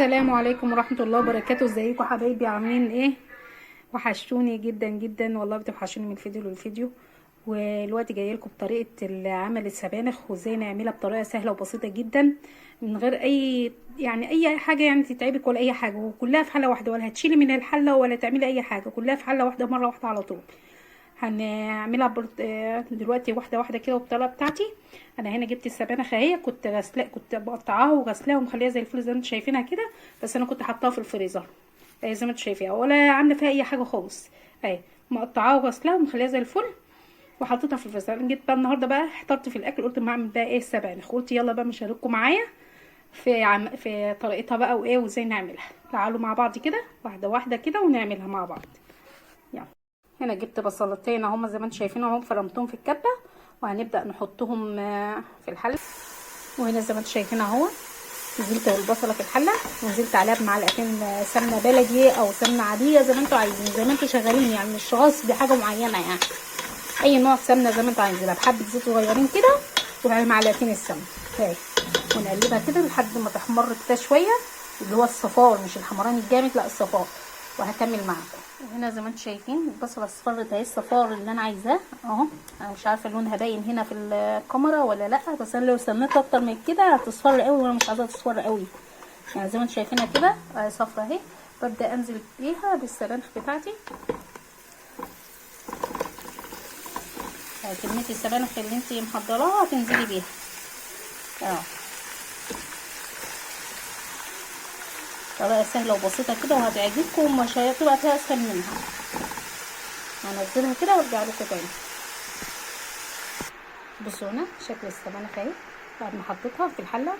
السلام عليكم ورحمة الله وبركاته. ازيكم حبايبي؟ عاملين ايه؟ وحشتوني جدا جدا والله، بتوحشوني من الفيديو للفيديو. والوقت جاي لكم بطريقة عمل السبانخ وازاي نعملها بطريقة سهلة وبسيطة جدا من غير اي حاجة يعني تتعبك ولا اي حاجة، وكلها في حلة واحدة، ولا هتشيلي من الحلة ولا تعملي اي حاجة، كلها في حلة واحدة مرة واحدة على طول. هنعملها دلوقتي واحده واحده كده بالطريقه بتاعتي. انا هنا جبت السبانخ اهي، كنت بقطعاها وغسلاها ومخليها زي الفل زي ما انتم شايفينها كده، بس انا كنت حطاها في الفريزر زي ما انتم شايفينها، ولا عامله فيها اي حاجه خالص اهي، مقطعاها وغسلاها ومخليها زي الفل وحطيتها في الفريزر. أنا جيت بقى النهارده بقى احترت في الاكل، قلت ما اعمل بقى ايه السبانخ، قلت يلا بقى مشارككم معايا في طريقتها بقى وايه وازاي نعملها. تعالوا مع بعض كده واحده واحده كده ونعملها مع بعض. يلا. هنا جبت بصلتين اهما زي ما انتم شايفين اهم، فرمتهم في الكبه وهنبدا نحطهم في الحله. وهنا زي ما انتم شايفين اهو نزلت البصله في الحله ونزلت عليها بمعلقتين سمنه بلدي او سمنه عاديه زي ما انتم عايزين، زي ما انتم شغالين يعني، مش غصب حاجه معينه يعني، اي نوع سمنه زي ما انتم عايزينها، بحبه زيت صغيرين كده وعلى معلقتين السمنه اهي، ونقلبها كده لحد ما تحمر كده شويه، اللي هو الصفار مش الحمران الجامد، لا الصفار. وهكمل معاكم. وهنا زي ما انتم شايفين البصله اصفرت اهي، الصفار اللي انا عايزاه اهو. انا مش عارفه لونها باين هنا في الكاميرا ولا لا، بس انا لو استنيت اكتر من كده هتصفر قوي وانا مش عايزاها تصفر قوي يعني. زي ما انتم شايفينها كده اهي صفرا اهي. ببدا انزل بيها بالسبانخ بتاعتي كميه السبانخ اللي انت محضراها هتنزلي بيها اهو. طريقه سهله وبسيطه كده وهتعجبكم ومش هتبقى فيها اسهل منها. هنزلها كده وارجع لكم تاني. بصوا هنا شكل السبانخ اهي بعد ما حطيتها في الحله.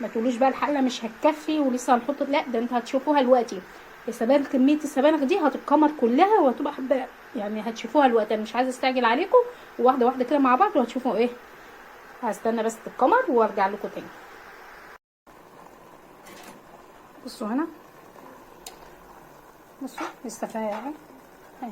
ما تقولوش بقى الحله مش هتكفي ولسه هنحط، لا ده انتوا هتشوفوها دلوقتي. السبانخ كميه السبانخ دي هتتكمر كلها وهتبقى حبه يعني، هتشوفوها دلوقتي. انا مش عايزه استعجل عليكم، واحده واحده كده مع بعض وهتشوفوا ايه. هستنى بس تتكمر وارجع لكم تاني. بصوا هنا، بصوا لسه فيها اهي.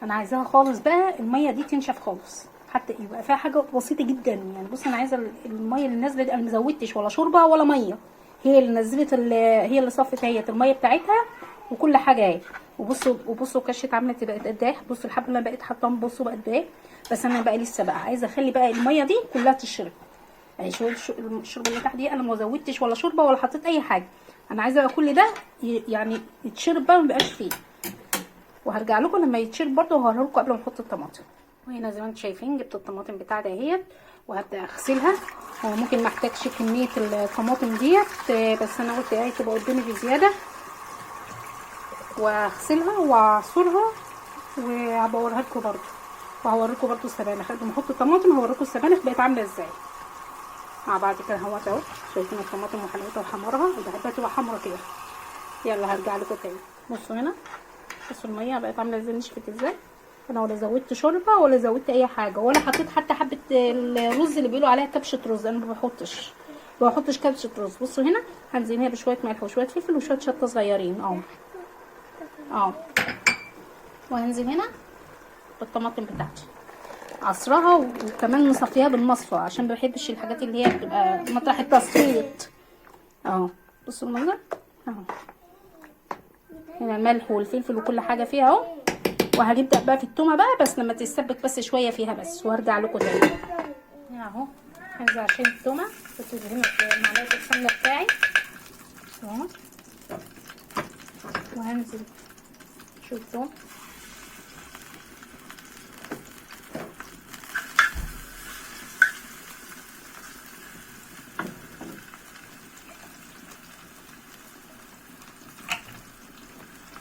انا عايزاها خالص بقى الميه دي تنشف خالص، حتى يبقى فيها حاجه بسيطه جدا يعني. بص انا عايزه الميه اللي نازله دي، انا مزودتش ولا شوربه ولا ميه، هي اللي نزلت هي اللي صفت هي الميه بتاعتها وكل حاجه اهي. وبصوا كشت عملت بقت قد ايه. بصوا الحبه اللي انا بقيت حاطاهم بصوا بقت قد ايه. بس انا بقى لسه بقى عايزه اخلي بقى الميه دي كلها تشرب يعني. شو الشوربه اللي تحت دي انا ما زودتش ولا شوربه ولا حطيت اي حاجه. انا عايزه بقى كل ده يعني يتشرب بقى، ما بقاش فيه. وهرجع لكم لما يتشرب برده وهوريها لكم قبل ما نحط الطماطم. وهنا زي ما انتم شايفين جبت الطماطم بتاعتي اهيت وهبدا اغسلها. هو ممكن ما احتاجش كميه الطماطم ديت، بس انا قلت ايه تبقى قدامي بزياده، واغسلها واعصرها وهبوريها لكم برده، وهوريكم برده السبانخ قبل ما احط الطماطم. هوريكم السبانخ بقت عامله ازاي مع بعض كده اهوت اهو. شايفين الطماطم وحلاوتها وحمرها، وبحبها تبقى حمرا كده. يلا هرجع لكم تاني. بصوا هنا، بصوا الميه بقت عامله ازاي، نشفت ازاي. انا ولا زودت شوربه ولا زودت اي حاجه، ولا حطيت حتى حبه الرز اللي بيقولوا عليها كبشه رز. انا ما بحطش كبشه رز. بصوا هنا هنزل هنا بشويه ملح وشويه فلفل وشويه شطه صغيرين اهو. وهنزل هنا بالطماطم بتاعتي عصرها، وكمان مصفيها بالمصفى عشان ما بحبش الحاجات اللي هي بتبقى مطرح التصفيط اهو. بصوا المنظر اهو. هنا الملح والفلفل وكل حاجه فيها اهو. وهنبدا بقى في التومه بقى، بس لما تتسبك بس شويه فيها بس، وارجع لكم تاني. اهو هنزل عشان التومه. بصوا هنا معلقه السمنه بتاعي اهو، وهنزل شويه توم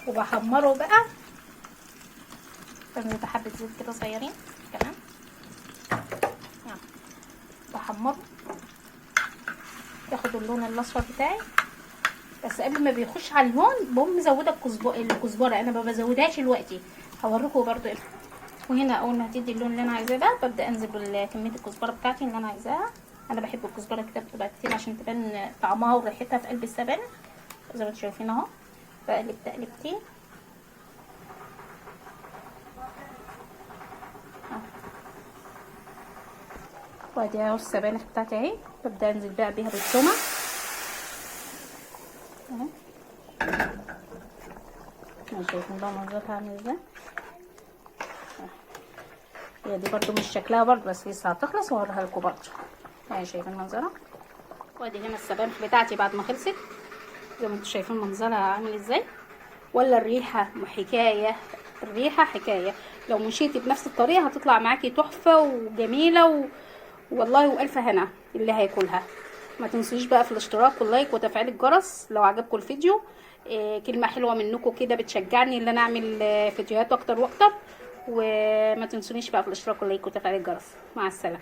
وبحمره بقى. لازم حبه زيت كده صغيرين كمان بحمره ياخد اللون الاصفر بتاعي. بس قبل ما بيخش على اللون بقوم مزوده الكزبره. انا ما بزودهاش دلوقتي، هوريكم برده. وهنا اول ما هتدي اللون اللي انا عايزاه بقى ببدا انزل بكميه الكزبره بتاعتي اللي انا عايزاها. انا بحب الكزبره كده بتبقى كتير عشان تبان طعمها وريحتها في قلب السبانخ زي ما انتم شايفين اهو. بقلب تقلبتين وادي اهو السبانخ بتاعتي اهي. ببدا انزل بقى بيها بالتومه اهو. شايفين بقى منظرها عامل ازاي. هي دي برضو مش شكلها برضو، بس لسه هتخلص وهوريها لكم برضو. اهي شايفين منظرها. وادي هنا السبانخ بتاعتي بعد ما خلصت زي ما انتم شايفين منظرها عامل ازاي. ولا الريحه حكايه، الريحه حكايه. لو مشيتي بنفس الطريقه هتطلع معاكي تحفه وجميله والله والف هنا اللي هياكلها. ما تنسوش بقى في الاشتراك واللايك وتفعيل الجرس لو عجبكم الفيديو. كلمه حلوه منكم كده بتشجعني ان انا اعمل فيديوهات اكتر واكتر. وما تنسونيش بقى في الاشتراك واللايك وتفعيل الجرس. مع السلامه.